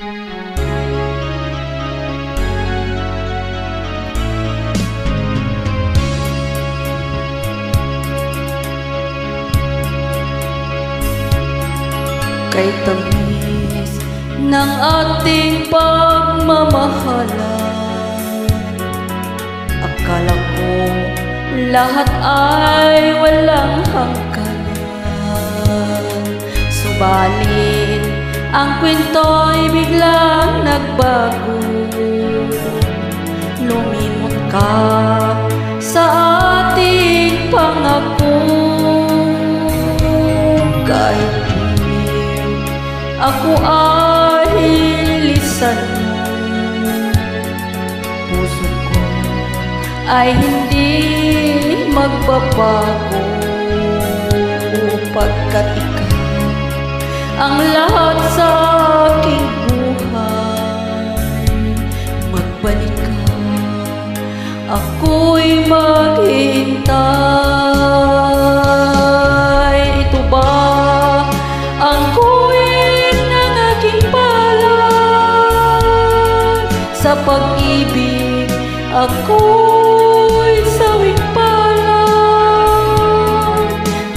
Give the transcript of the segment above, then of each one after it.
Kay tamis ng ating pagmamahalan, akala ko lahat ay walang hangganan. Subalit ang kwento'y biglang nagbago. Lumimot ka sa ating pangako. Kahit ako ay hilisan mo, puso ko ay hindi magbabago, pagkat ikaw ang lahat sa aking buhay. Magbalik ka, ako'y maghintay. Ito ba ang sa pag-ibig, ako'y sawing palad?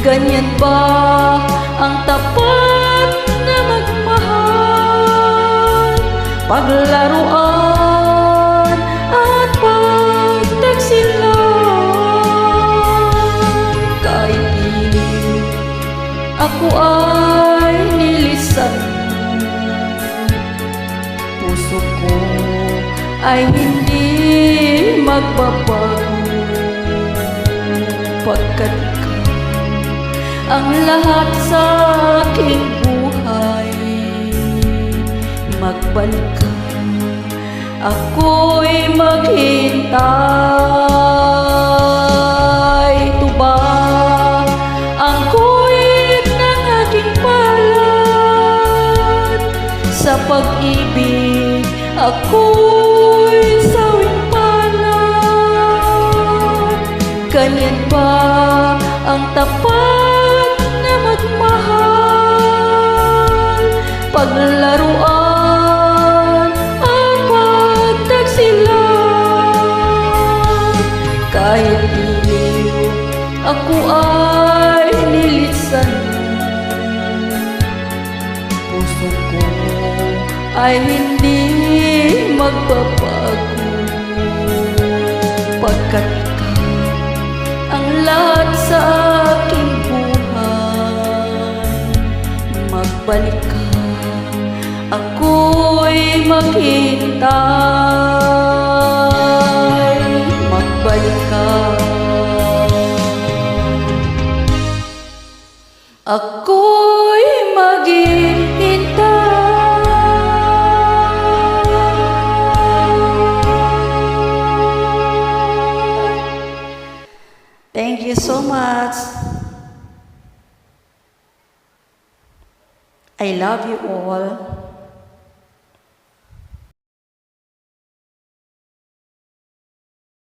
Ganyan ba ang tapat na magmahal? Paglaruan at pagtaksilan. Kahit pilit ako ay nilisan, puso ko ay hindi magbabago, pagkat ikaw ang lahat sa aking buhay. Magbalik ka, ako'y maghintay. Ito ba ang kuwit ng aking palad? Sa pag-ibig ako'y sawing palad. Ganyan ba ang tapat na magmahal? Paglaruan at pagtaksilan. Kahit iliw ako ay nilisan, puso ko ay hindi magbabago, pagkat ikaw ang lahat sa aking buhay. Magbalik ka, ako'y maghintay. Magbalik ka, ako'y maghihintay. Thank you so much. I love you all.